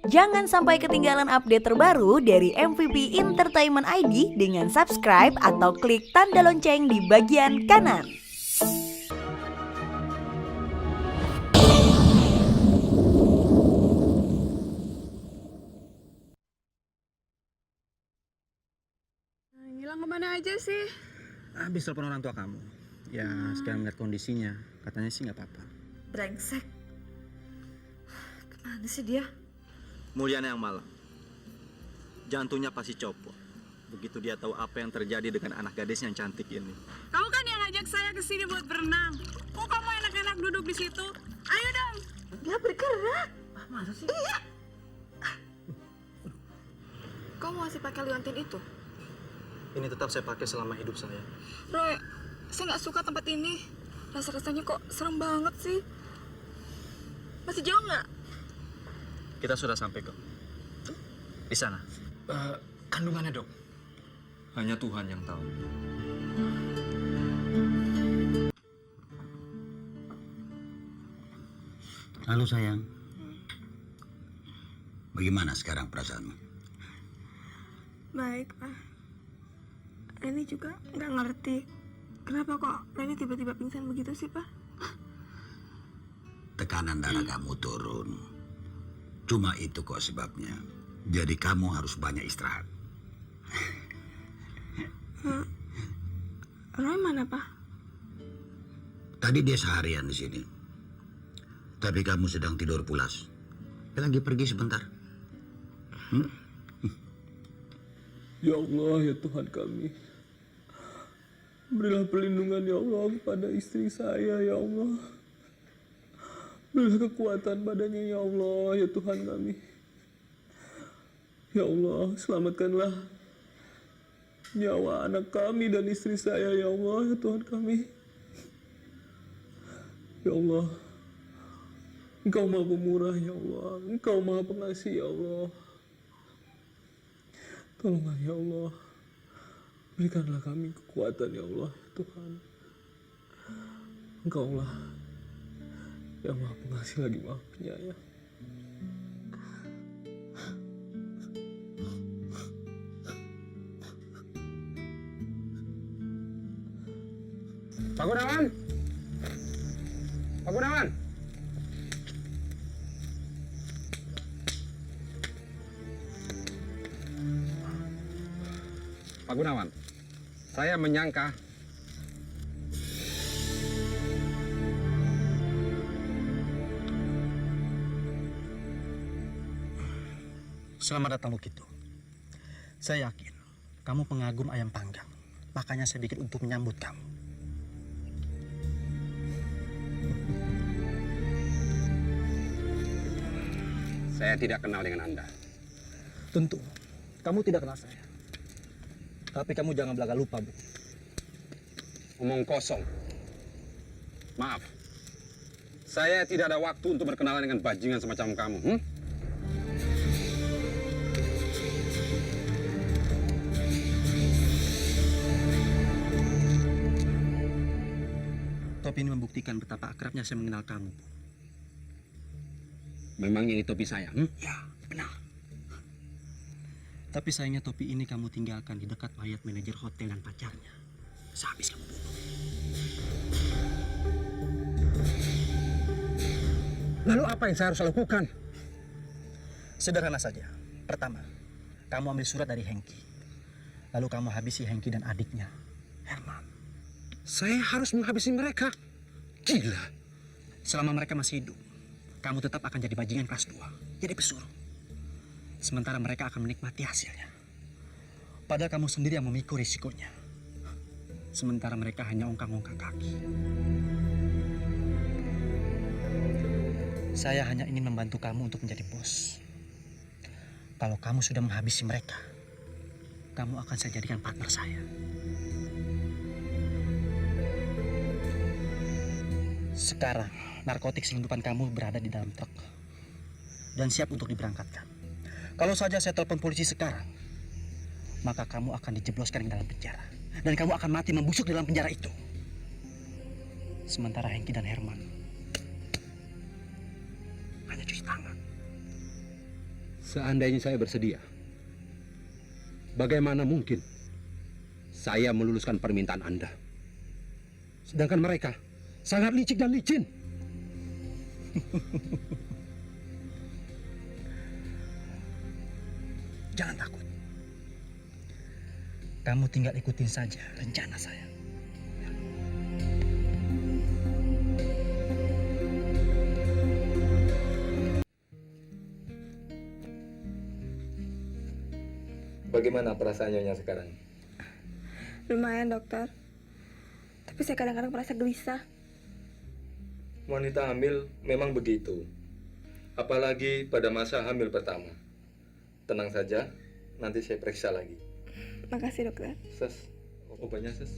Jangan sampai ketinggalan update terbaru dari MVP Entertainment ID dengan subscribe atau klik tanda lonceng di bagian kanan. Gilang kemana aja sih? Habis telepon orang tua kamu. Ya, sekarang melihat kondisinya, katanya sih nggak apa-apa. Brengsek. Kemana sih dia? Mulyana yang malang. Jantungnya pasti copot. Begitu dia tahu apa yang terjadi dengan anak gadis yang cantik ini. Kamu kan yang ngajak saya ke sini buat berenang. Kok kamu enak-enak duduk di situ? Ayo dong. Dia bergerak. Masa sih? Iya. Kamu masih pakai liontin itu? Ini tetap saya pakai selama hidup saya. Roy, saya nggak suka tempat ini. Rasa-rasanya kok serem banget sih. Masih jauh nggak? Kita sudah sampai kok. Di sana. Kandungannya, Dok. Hanya Tuhan yang tahu. Halo sayang, bagaimana sekarang perasaanmu? Baik, Pak. Reni juga nggak ngerti kenapa kok Reni tiba-tiba pingsan begitu sih, Pak? Tekanan darah kamu turun. Cuma itu kok sebabnya. Jadi kamu harus banyak istirahat. Roy mana, Pak? Tadi dia seharian di sini. Tapi kamu sedang tidur pulas. Dia lagi pergi sebentar. Ya Allah, ya Tuhan kami. Berilah perlindungan ya Allah kepada istri saya ya Allah. Berilah kekuatan badannya ya Allah, ya Tuhan kami. Ya Allah, selamatkanlah nyawa anak kami dan istri saya ya Allah, ya Tuhan kami. Ya Allah, Engkau Maha Pemurah ya Allah, Engkau Maha Pengasih ya Allah. Tolonglah ya Allah, berikanlah kami kekuatan ya Allah, ya Tuhan. Engkau lah yang Maha Pengasih lagi Maha Penyayang. Pak Gunawan! Pak Gunawan! Pak Gunawan, saya menyangka Selamat datang Lukito. Saya yakin kamu pengagum ayam panggang. Makanya saya bikin untuk menyambut kamu. Saya tidak kenal dengan Anda. Tentu, kamu tidak kenal saya. Tapi kamu jangan belaga lupa, Bu. Omong kosong. Maaf. Saya tidak ada waktu untuk berkenalan dengan bajingan semacam kamu. Topi ini membuktikan betapa akrabnya saya mengenal kamu, Bu. Memang ini topi saya? Ya, benar. Tapi sayangnya topi ini kamu tinggalkan di dekat mayat manajer hotel dan pacarnya. Sehabis kamu bunuh. Lalu apa yang saya harus lakukan? Sederhana saja. Pertama, kamu ambil surat dari Hengki. Lalu kamu habisi Hengki dan adiknya, Herman. Saya harus menghabisi mereka. Gila. Selama mereka masih hidup, kamu tetap akan jadi bajingan kelas 2. Jadi pesuruh. Sementara mereka akan menikmati hasilnya. Padahal kamu sendiri yang memikul risikonya. Sementara mereka hanya ongkang-ongkang kaki. Saya hanya ingin membantu kamu untuk menjadi bos. Kalau kamu sudah menghabisi mereka, kamu akan saya jadikan partner saya. Sekarang, narkotik selundupan kamu berada di dalam truk dan siap untuk diberangkatkan. Kalau saja saya telepon polisi sekarang, maka kamu akan dijebloskan ke dalam penjara. Dan kamu akan mati membusuk di dalam penjara itu. Sementara Hengki dan Herman hanya cuci tangan. Seandainya saya bersedia, bagaimana mungkin saya meluluskan permintaan Anda? Sedangkan mereka sangat licik dan licin. Jangan takut. Kamu tinggal ikutin saja rencana saya. Bagaimana perasaan Nyonya sekarang? Lumayan, dokter. Tapi saya kadang-kadang merasa gelisah. Wanita hamil memang begitu. Apalagi pada masa hamil pertama. Tenang saja, nanti saya periksa lagi. Makasih, dokter. Ses, obatnya ses.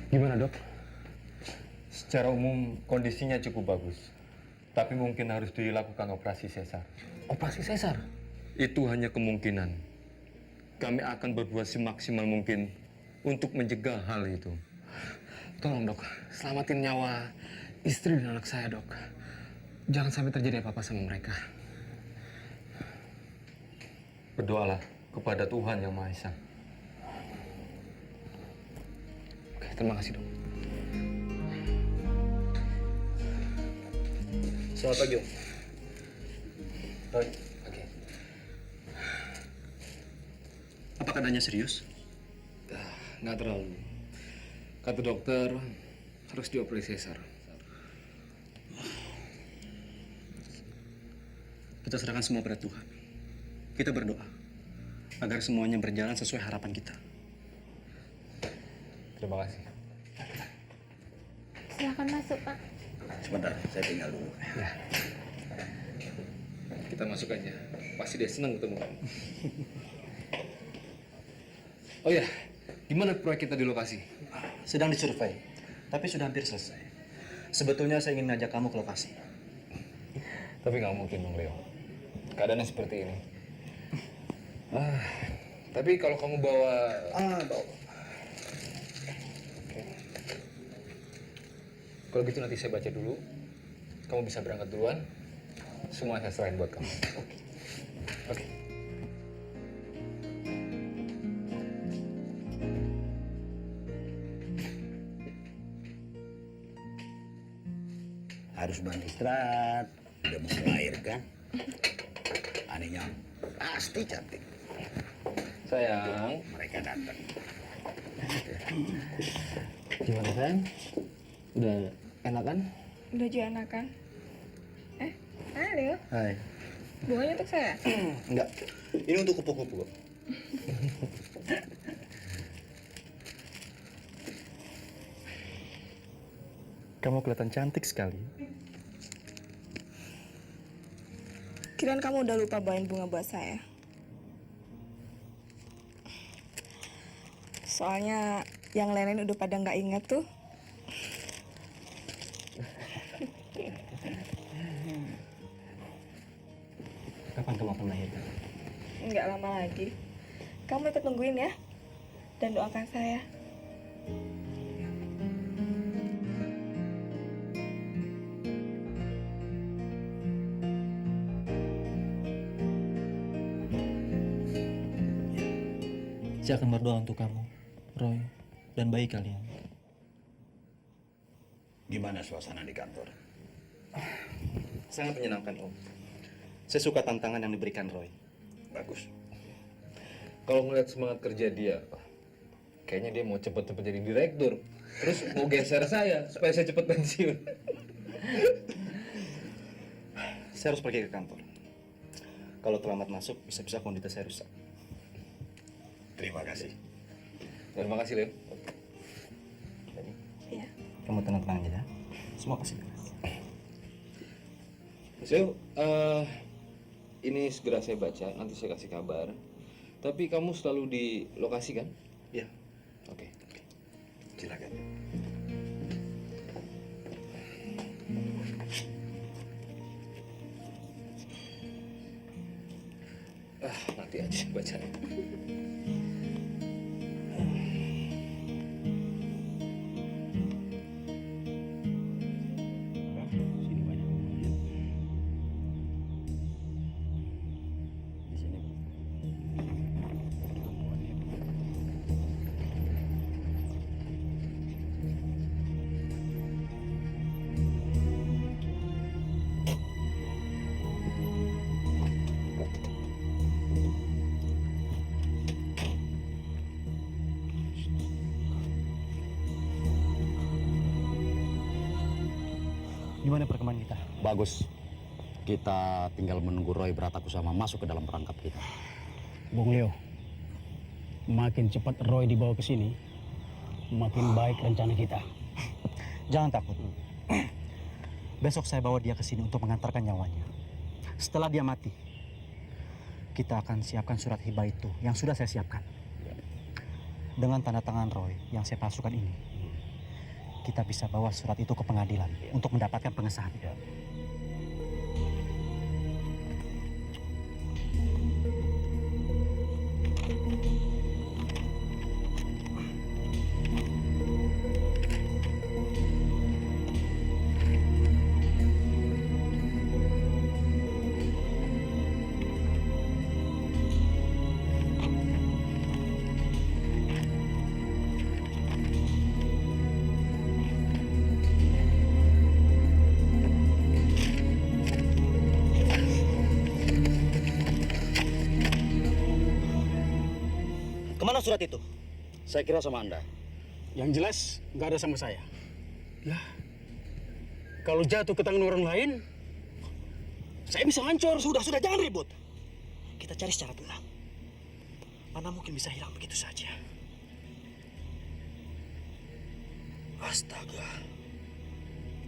Gimana, Dok? Secara umum kondisinya cukup bagus. Tapi mungkin harus dilakukan operasi sesar. Operasi sesar? Itu hanya kemungkinan. Kami akan berbuat semaksimal mungkin untuk mencegah hal itu. Tolong, Dok, selamatin nyawa istri dan anak saya, Dok. Jangan sampai terjadi apa-apa sama mereka. Berdoalah kepada Tuhan Yang Maha Esa. Oke, terima kasih, Dok. Selamat pagi, Om. Roy. Oke. Apa keadaannya serius? Nggak terlalu. Kata dokter, harus dioperasi sesar. Kita serahkan semua pada Tuhan. Kita berdoa agar semuanya berjalan sesuai harapan kita. Terima kasih. Silakan masuk, Pak. Sebentar, saya tinggal dulu. Kita masuk aja. Pasti dia senang ketemu kamu. Oh ya, gimana proyek kita di lokasi? Sedang disurvei, tapi sudah hampir selesai. Sebetulnya saya ingin ngajak kamu ke lokasi. Tapi nggak mungkin dong, Leo. Keadaannya seperti ini. Tapi kalau kamu bawa... Bawa. Oke. Kalau gitu nanti saya baca dulu. Kamu bisa berangkat duluan. Semua saya serahin buat kamu. Oke. Harus bantu istirahat. Udah mau melahirkan. Anehnya pasti cantik. Sayang. Mereka datang. Gimana, sayang? Udah enak kan? Udah juga enak kan? Halo. Hai. Bunganya untuk saya? Enggak. Ini untuk kupu-kupu. Kamu kelihatan cantik sekali. Kirain kamu udah lupa bawain bunga buat saya. Soalnya yang lain udah pada nggak inget tuh. Kapan kamu akan melahirkan? Nggak lama lagi. Kamu ikut nungguin ya. Dan doakan saya. Saya akan berdoa untuk kamu, Roy, dan bayi kalian. Gimana suasana di kantor? Sangat menyenangkan, Om. Saya suka tantangan yang diberikan Roy. Bagus. Kalau ngeliat semangat kerja dia, kayaknya dia mau cepet-cepet jadi direktur. Terus mau geser saya supaya saya cepet pensiun. Saya harus pergi ke kantor. Kalau terlambat masuk, bisa-bisa kondisi saya rusak. Terima kasih. Terima kasih, Leo. Iya. Kamu tenang-tenang aja, ya. Semua pasti beres. So, ini segera saya baca, nanti saya kasih kabar. Tapi kamu selalu di lokasi kan? Iya. Oke. Silakan. Nanti aja baca. Sini banyak rumahnya. Di sini. Gimana perkembangan kita? Bagus. Kita tinggal menunggu Roy Bratakusama masuk ke dalam perangkap kita. Bung Leo, makin cepat Roy dibawa ke sini, makin baik rencana kita. Jangan takut. Besok saya bawa dia ke sini untuk mengantarkan nyawanya. Setelah dia mati, kita akan siapkan surat hibah itu yang sudah saya siapkan. Dengan tanda tangan Roy yang saya palsukan ini, kita bisa bawa surat itu ke pengadilan untuk mendapatkan pengesahan. Kemana surat itu? Saya kira sama Anda. Yang jelas, nggak ada sama saya. Lah, kalau jatuh ke tangan orang lain, saya bisa hancur. Sudah, jangan ribut. Kita cari secara tenang. Mana mungkin bisa hilang begitu saja. Astaga.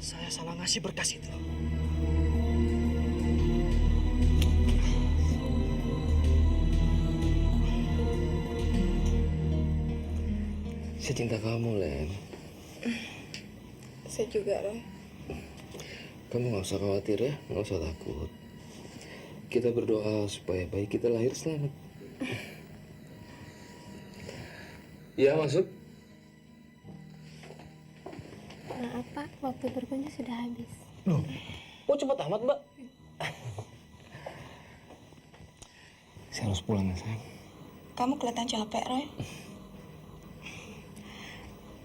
Saya salah ngasih berkas itu. Saya cinta kamu, Len. Saya juga, Roy. Kamu nggak usah khawatir ya, nggak usah takut. Kita berdoa supaya bayi kita lahir selamat. Ya, masuk. Maaf Pak, waktu berkunjung sudah habis. Loh, kok cepat amat, Mbak? Saya harus pulang ya, sayang. Kamu kelihatan capek, Roy.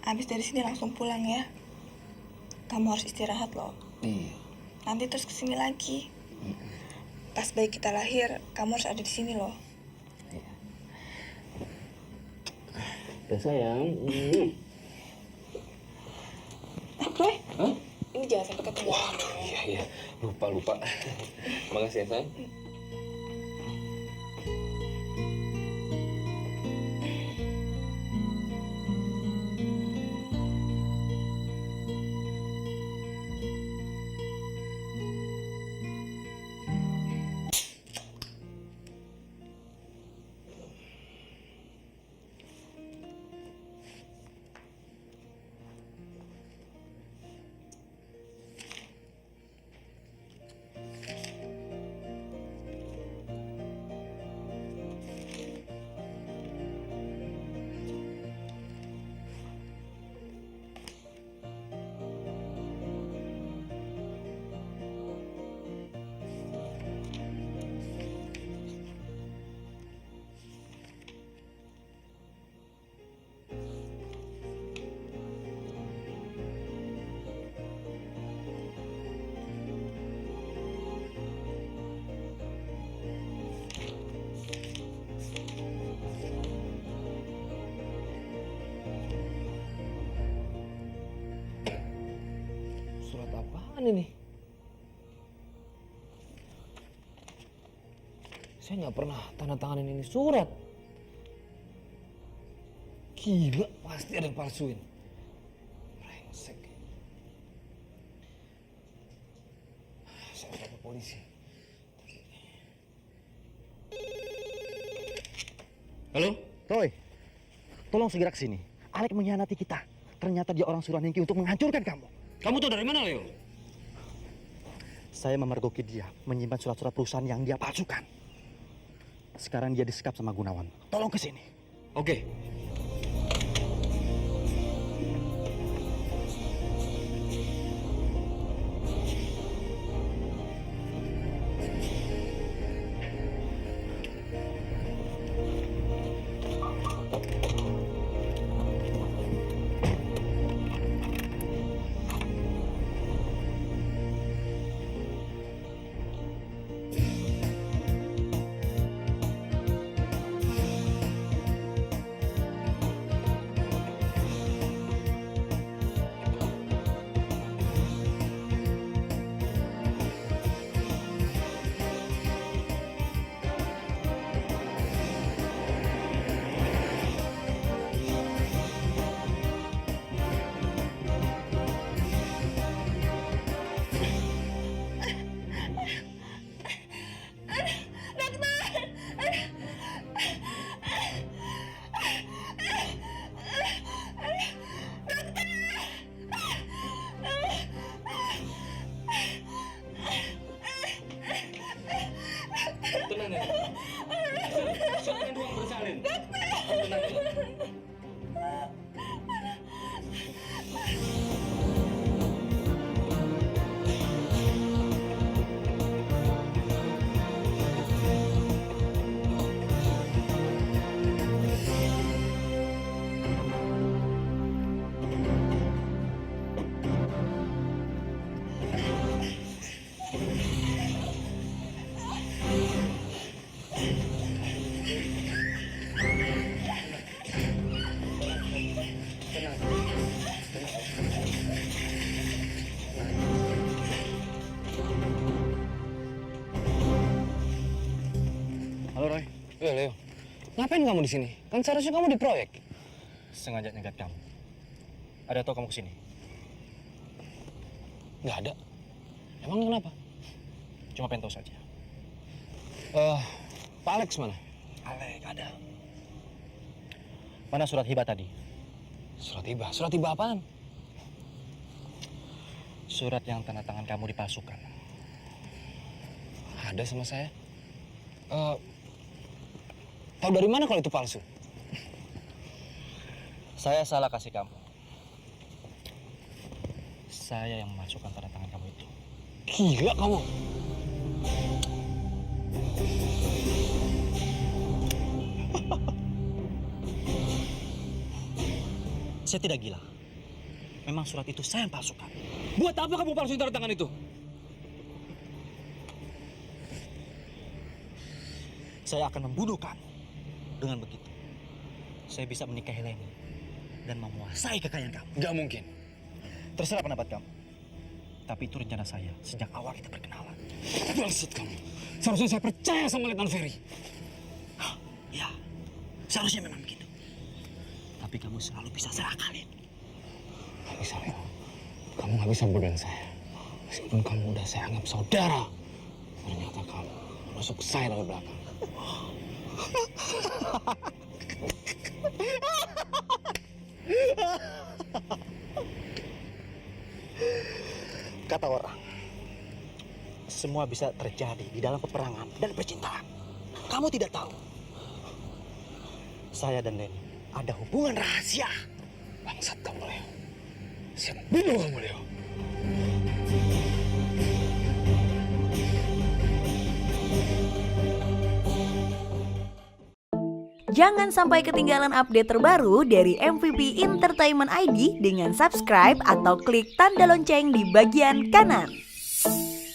Habis dari sini langsung pulang ya. Kamu harus istirahat loh. Iya. Nanti terus kesini lagi. Pas bayi kita lahir, kamu harus ada di sini loh. Ya, sayang. Roy, Hah? ini jangan sampai ketinggalan. Waduh, iya. Lupa. Makasih ya, sayang. Apaan ini? Saya nggak pernah tanda tanganin ini surat. Gila, pasti ada yang palsuin. Brengsek. Saya lapor polisi. Halo? Roy, tolong segera ke sini. Alek mengkhianati kita. Ternyata dia orang Suranengki untuk menghancurkan kamu. Kamu tahu dari mana, Leo? Saya memergoki dia menyimpan surat-surat perusahaan yang dia palsukan. Sekarang dia disekap sama Gunawan. Tolong ke sini. Oke. Tenang ya. Siapa yang doang bersalin? Tenang ya. Halo Roy. Leo, ngapain kamu di sini? Kan seharusnya kamu di proyek. Sengaja nyegat kamu. Ada tau kamu kesini? Nggak ada. Emang kenapa? Cuma pengen tahu saja. Pak Alex mana? Alek, ada. Mana surat hibah tadi? Surat hibah? Surat hibah apaan? Surat yang tanda tangan kamu dipalsukan. Ada sama saya. Tahu dari mana kalau itu palsu? Saya salah kasih kamu. Saya yang memasukkan tanda tangan kamu itu. Gila kamu. Saya tidak gila. Memang surat itu saya yang palsukan. Buat apa kamu palsuin tanda tangan itu? Saya akan membunuh kamu. Dengan begitu, saya bisa menikahi Leni dan menguasai kekayaan kamu. Gak mungkin. Terserah pendapat kamu. Tapi itu rencana saya sejak awal kita berkenalan. Bangsat kamu. Seharusnya saya percaya sama Letnan Ferry. Ya, seharusnya memang begitu. Tapi kamu selalu bisa saya akalin. Gak bisa, Leo. Kamu gak bisa bodohin saya. Meskipun kamu udah saya anggap saudara, ternyata kamu menusuk saya dari belakang. Kata orang, semua bisa terjadi di dalam peperangan dan percintaan. Kamu tidak tahu. Saya dan Leni ada hubungan rahasia. Bangsat kamu, Leo. Siap bunuh kamu, Leo. Jangan sampai ketinggalan update terbaru dari MVP Entertainment ID dengan subscribe atau klik tanda lonceng di bagian kanan.